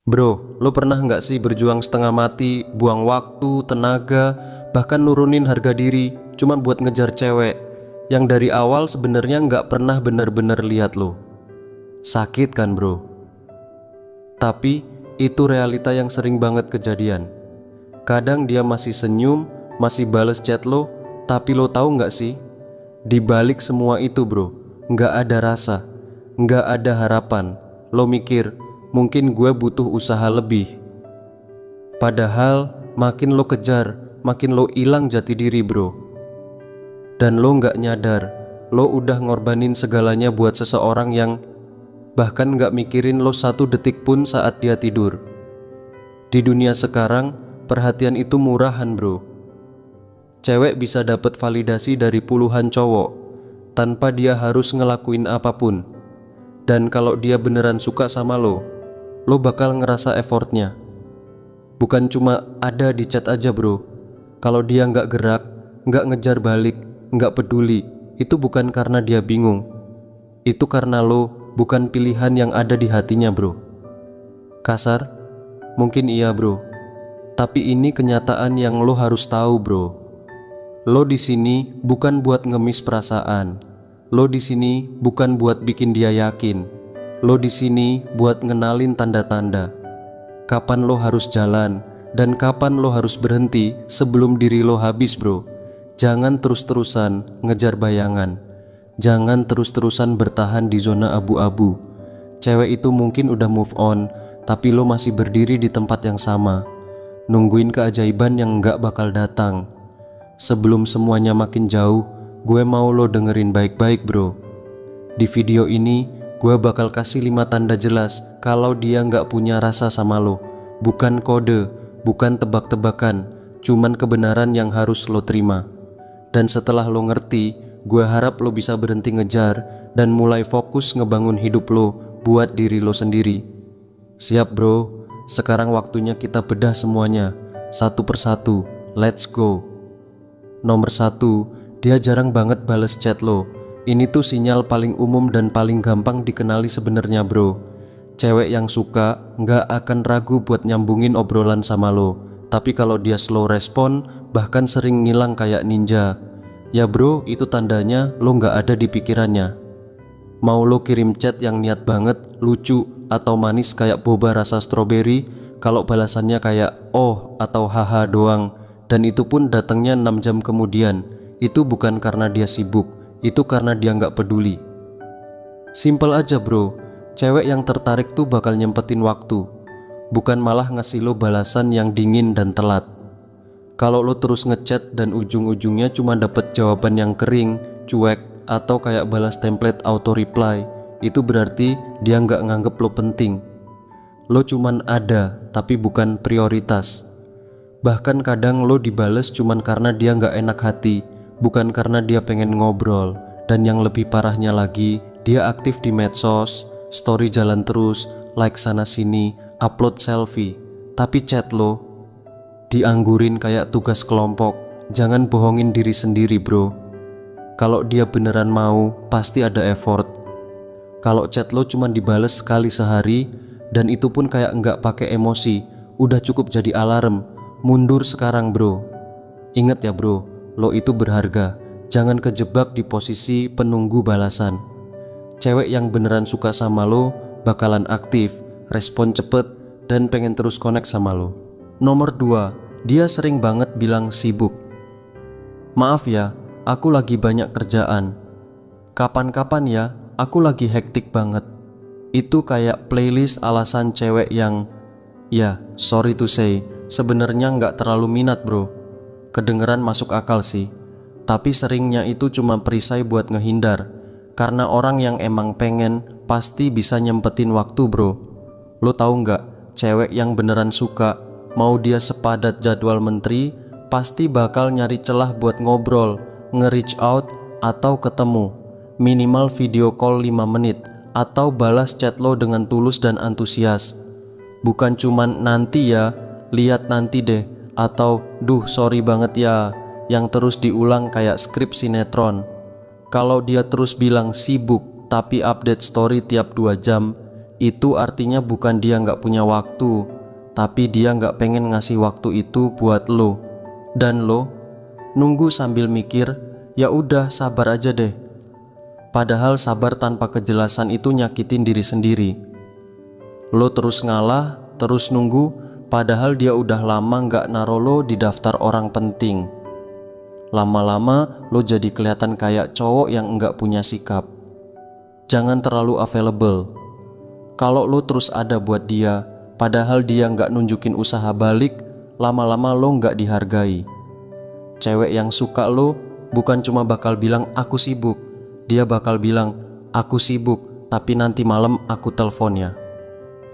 Bro, lo pernah nggak sih berjuang setengah mati, buang waktu, tenaga, bahkan nurunin harga diri cuma buat ngejar cewek yang dari awal sebenarnya nggak pernah bener-bener lihat lo? Sakit kan bro? Tapi itu realita yang sering banget kejadian. Kadang dia masih senyum, masih bales chat lo, tapi lo tahu nggak sih? Di balik semua itu bro, nggak ada rasa, nggak ada harapan. Lo mikir, mungkin gue butuh usaha lebih. Padahal makin lo kejar, makin lo hilang jati diri bro. Dan lo nggak nyadar, lo udah ngorbanin segalanya buat seseorang yang bahkan nggak mikirin lo satu detik pun saat dia tidur. Di dunia sekarang, perhatian itu murahan bro. Cewek bisa dapat validasi dari puluhan cowok tanpa dia harus ngelakuin apapun. Dan kalau dia beneran suka sama lo bakal ngerasa effortnya. Bukan cuma ada di chat aja bro. Kalau dia nggak gerak, nggak ngejar balik, nggak peduli, itu bukan karena dia bingung. Itu karena lo bukan pilihan yang ada di hatinya bro. Kasar? Mungkin iya bro. Tapi ini kenyataan yang lo harus tahu bro. Lo di sini bukan buat ngemis perasaan. Lo di sini bukan buat bikin dia yakin. Lo di sini buat ngenalin tanda-tanda. Kapan lo harus jalan dan kapan lo harus berhenti sebelum diri lo habis bro. Jangan terus-terusan ngejar bayangan. Jangan terus-terusan bertahan di zona abu-abu. Cewek itu mungkin udah move on, tapi lo masih berdiri di tempat yang sama, nungguin keajaiban yang gak bakal datang. Sebelum semuanya makin jauh, gue mau lo dengerin baik-baik bro. Di video ini, gue bakal kasih 5 tanda jelas kalau dia gak punya rasa sama lo. Bukan kode, bukan tebak-tebakan, cuman kebenaran yang harus lo terima. Dan setelah lo ngerti, gue harap lo bisa berhenti ngejar dan mulai fokus ngebangun hidup lo buat diri lo sendiri. Siap bro, sekarang waktunya kita bedah semuanya, satu persatu, let's go. Nomor 1, dia jarang banget bales chat lo. Ini tuh sinyal paling umum dan paling gampang dikenali sebenarnya bro. Cewek yang suka nggak akan ragu buat nyambungin obrolan sama lo. Tapi kalau dia slow respon, bahkan sering ngilang kayak ninja, ya bro, itu tandanya lo nggak ada di pikirannya. Mau lo kirim chat yang niat banget, lucu, atau manis kayak boba rasa stroberi, kalau balasannya kayak oh atau haha doang, dan itu pun datangnya 6 jam kemudian, itu bukan karena dia sibuk, itu karena dia nggak peduli. Simple aja bro, cewek yang tertarik tuh bakal nyempetin waktu, bukan malah ngasih lo balasan yang dingin dan telat. Kalau lo terus ngechat dan ujung-ujungnya cuma dapet jawaban yang kering, cuek, atau kayak balas template auto reply, itu berarti dia nggak nganggep lo penting. Lo cuman ada, tapi bukan prioritas. Bahkan kadang lo dibales cuman karena dia nggak enak hati, bukan karena dia pengen ngobrol. Dan yang lebih parahnya lagi, dia aktif di medsos, story jalan terus, like sana sini, upload selfie, tapi chat lo dianggurin kayak tugas kelompok. Jangan bohongin diri sendiri bro. Kalau dia beneran mau, pasti ada effort. Kalau chat lo cuma dibales sekali sehari, dan itu pun kayak nggak pakai emosi, udah cukup jadi alarm. Mundur sekarang bro. Ingat ya bro, lo itu berharga. Jangan kejebak di posisi penunggu balasan. Cewek yang beneran suka sama lo bakalan aktif, respon cepet, dan pengen terus connect sama lo. Nomor 2, dia sering banget bilang sibuk. Maaf ya, aku lagi banyak kerjaan. Kapan-kapan ya, aku lagi hektik banget. Itu kayak playlist alasan cewek yang, ya sorry to say, sebenarnya nggak terlalu minat bro. Kedengeran masuk akal sih, tapi seringnya itu cuma perisai buat ngehindar. Karena orang yang emang pengen pasti bisa nyempetin waktu bro. Lo tahu nggak, cewek yang beneran suka, mau dia sepadat jadwal menteri, pasti bakal nyari celah buat ngobrol, nge-reach out, atau ketemu. Minimal video call 5 menit, atau balas chat lo dengan tulus dan antusias. Bukan cuman nanti ya, lihat nanti deh, atau duh sorry banget ya, yang terus diulang kayak skrip sinetron. Kalau dia terus bilang sibuk tapi update story tiap 2 jam, itu artinya bukan dia nggak punya waktu, tapi dia nggak pengen ngasih waktu itu buat lo. Dan lo nunggu sambil mikir, ya udah sabar aja deh. Padahal sabar tanpa kejelasan itu nyakitin diri sendiri. Lo terus ngalah, terus nunggu, padahal dia udah lama nggak naro lo di daftar orang penting. Lama-lama lo jadi kelihatan kayak cowok yang nggak punya sikap. Jangan terlalu available. Kalau lo terus ada buat dia, padahal dia nggak nunjukin usaha balik, lama-lama lo nggak dihargai. Cewek yang suka lo bukan cuma bakal bilang aku sibuk, dia bakal bilang aku sibuk tapi nanti malam aku teleponnya.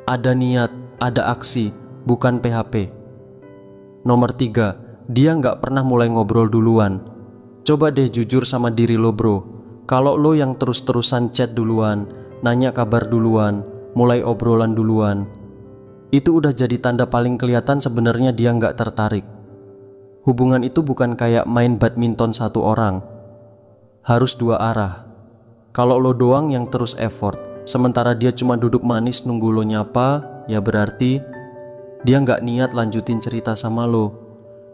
Ada niat, ada aksi, bukan PHP. Nomor 3, dia nggak pernah mulai ngobrol duluan. Coba deh jujur sama diri lo bro. Kalau lo yang terus-terusan chat duluan, nanya kabar duluan, mulai obrolan duluan, itu udah jadi tanda paling kelihatan sebenarnya dia nggak tertarik. Hubungan itu bukan kayak main badminton satu orang, harus dua arah. Kalau lo doang yang terus effort, sementara dia cuma duduk manis nunggu lo nyapa, ya berarti dia nggak niat lanjutin cerita sama lo.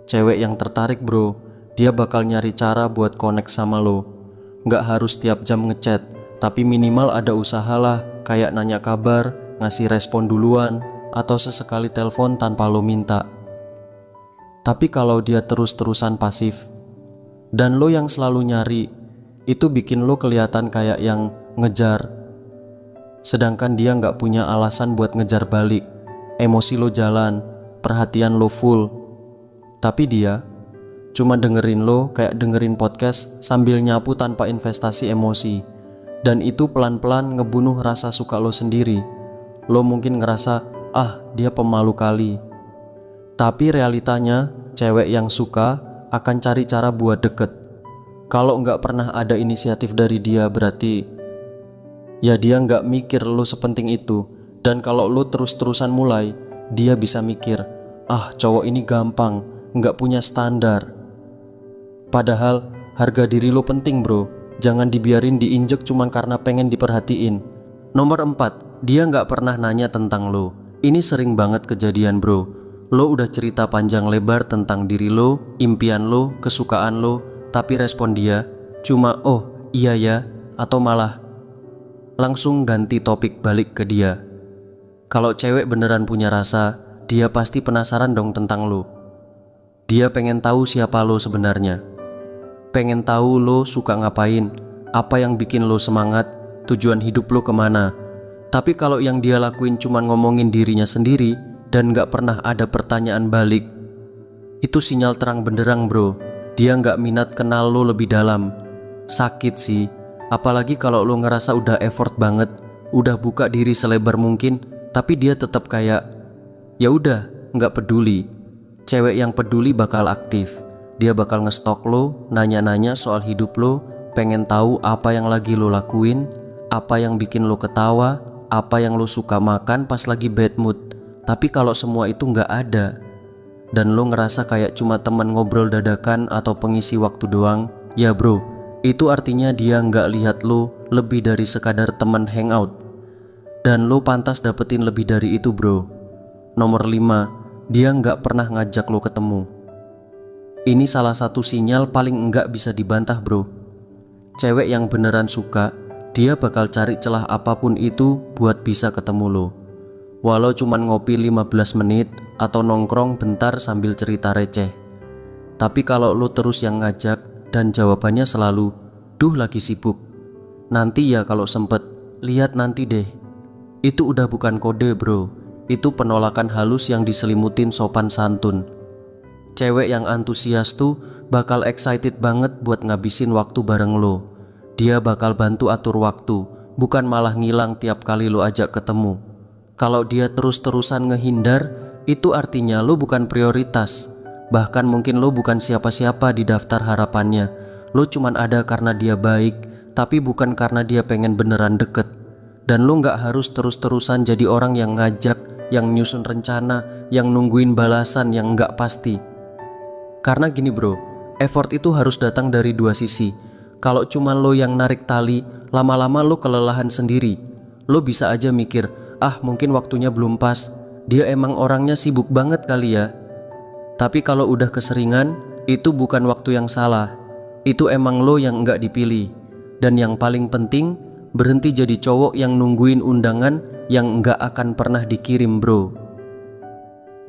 Cewek yang tertarik bro, dia bakal nyari cara buat connect sama lo. Nggak harus tiap jam ngechat, tapi minimal ada usaha lah, kayak nanya kabar, ngasih respon duluan, atau sesekali telepon tanpa lo minta. Tapi kalau dia terus-terusan pasif, dan lo yang selalu nyari, itu bikin lo kelihatan kayak yang ngejar. Sedangkan dia nggak punya alasan buat ngejar balik. Emosi lo jalan, perhatian lo full. Tapi dia cuma dengerin lo kayak dengerin podcast sambil nyapu tanpa investasi emosi. Dan itu pelan-pelan ngebunuh rasa suka lo sendiri. Lo mungkin ngerasa, dia pemalu kali. Tapi realitanya, cewek yang suka akan cari cara buat deket. Kalau nggak pernah ada inisiatif dari dia, berarti ya dia nggak mikir lo sepenting itu. Dan kalau lo terus-terusan mulai, dia bisa mikir, cowok ini gampang, nggak punya standar. Padahal harga diri lo penting bro. Jangan dibiarin diinjek cuma karena pengen diperhatiin. Nomor 4, dia nggak pernah nanya tentang lo. Ini sering banget kejadian bro. Lo udah cerita panjang lebar tentang diri lo, impian lo, kesukaan lo, tapi respon dia cuma oh iya ya, atau malah langsung ganti topik balik ke dia. Kalau cewek beneran punya rasa, dia pasti penasaran dong tentang lo. Dia pengen tahu siapa lo sebenarnya. Pengen tahu lo suka ngapain, apa yang bikin lo semangat, tujuan hidup lo kemana. Tapi kalau yang dia lakuin cuma ngomongin dirinya sendiri dan gak pernah ada pertanyaan balik, itu sinyal terang benderang bro. Dia gak minat kenal lo lebih dalam. Sakit sih, apalagi kalau lo ngerasa udah effort banget, udah buka diri selebar mungkin, tapi dia tetap kayak ya udah, gak peduli. Cewek yang peduli bakal aktif. Dia bakal ngestok lo, nanya-nanya soal hidup lo, pengen tahu apa yang lagi lo lakuin, apa yang bikin lo ketawa, apa yang lo suka makan pas lagi bad mood. Tapi kalau semua itu nggak ada, dan lo ngerasa kayak cuma teman ngobrol dadakan atau pengisi waktu doang, ya bro, itu artinya dia nggak lihat lo lebih dari sekadar teman hangout. Dan lo pantas dapetin lebih dari itu bro. Nomor 5, dia nggak pernah ngajak lo ketemu. Ini salah satu sinyal paling nggak bisa dibantah bro. Cewek yang beneran suka, dia bakal cari celah apapun itu buat bisa ketemu lo. Walau cuman ngopi 15 menit atau nongkrong bentar sambil cerita receh. Tapi kalau lo terus yang ngajak dan jawabannya selalu, duh lagi sibuk, nanti ya kalau sempet, lihat nanti deh. Itu udah bukan kode bro. Itu penolakan halus yang diselimutin sopan santun. Cewek yang antusias tuh bakal excited banget buat ngabisin waktu bareng lo. Dia bakal bantu atur waktu, bukan malah ngilang tiap kali lo ajak ketemu. Kalau dia terus-terusan ngehindar, itu artinya lo bukan prioritas. Bahkan mungkin lo bukan siapa-siapa di daftar harapannya. Lo cuman ada karena dia baik, tapi bukan karena dia pengen beneran deket. Dan lo gak harus terus-terusan jadi orang yang ngajak, yang nyusun rencana, yang nungguin balasan yang gak pasti. Karena gini bro, effort itu harus datang dari dua sisi. Kalau cuma lo yang narik tali, lama-lama lo kelelahan sendiri. Lo bisa aja mikir, ah mungkin waktunya belum pas, dia emang orangnya sibuk banget kali ya. Tapi kalau udah keseringan, itu bukan waktu yang salah. Itu emang lo yang nggak dipilih. Dan yang paling penting, berhenti jadi cowok yang nungguin undangan yang nggak akan pernah dikirim bro.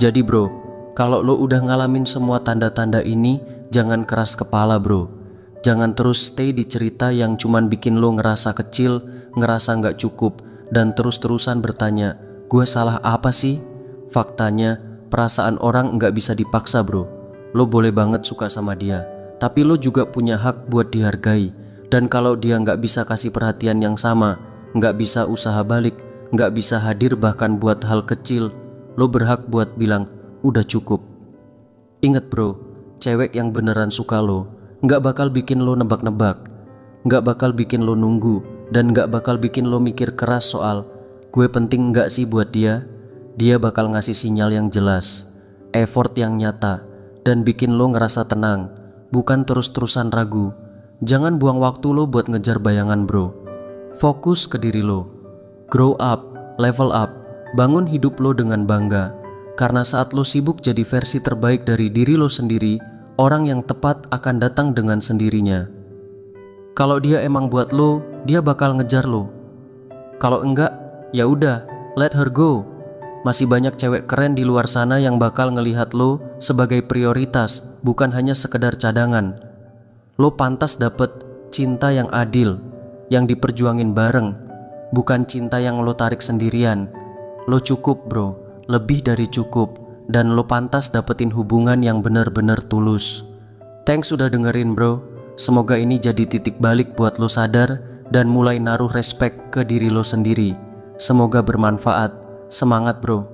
Jadi bro, kalau lo udah ngalamin semua tanda-tanda ini, jangan keras kepala bro. Jangan terus stay di cerita yang cuman bikin lo ngerasa kecil, ngerasa nggak cukup, dan terus-terusan bertanya, gue salah apa sih? Faktanya, perasaan orang nggak bisa dipaksa bro. Lo boleh banget suka sama dia, tapi lo juga punya hak buat dihargai. Dan kalau dia nggak bisa kasih perhatian yang sama, nggak bisa usaha balik, nggak bisa hadir bahkan buat hal kecil, lo berhak buat bilang, udah cukup. Ingat bro, cewek yang beneran suka lo nggak bakal bikin lo nebak-nebak, nggak bakal bikin lo nunggu, dan nggak bakal bikin lo mikir keras soal gue penting nggak sih buat dia. Dia bakal ngasih sinyal yang jelas, effort yang nyata, dan bikin lo ngerasa tenang, bukan terus-terusan ragu. Jangan buang waktu lo buat ngejar bayangan bro. Fokus ke diri lo. Grow up, level up, bangun hidup lo dengan bangga. Karena saat lo sibuk jadi versi terbaik dari diri lo sendiri, orang yang tepat akan datang dengan sendirinya. Kalau dia emang buat lo, dia bakal ngejar lo. Kalau enggak, ya udah, let her go. Masih banyak cewek keren di luar sana yang bakal ngelihat lo sebagai prioritas, bukan hanya sekedar cadangan. Lo pantas dapet cinta yang adil, yang diperjuangin bareng, bukan cinta yang lo tarik sendirian. Lo cukup bro, lebih dari cukup, dan lo pantas dapetin hubungan yang bener-bener tulus. Thanks udah dengerin bro. Semoga ini jadi titik balik buat lo sadar dan mulai naruh respect ke diri lo sendiri. Semoga bermanfaat. Semangat bro.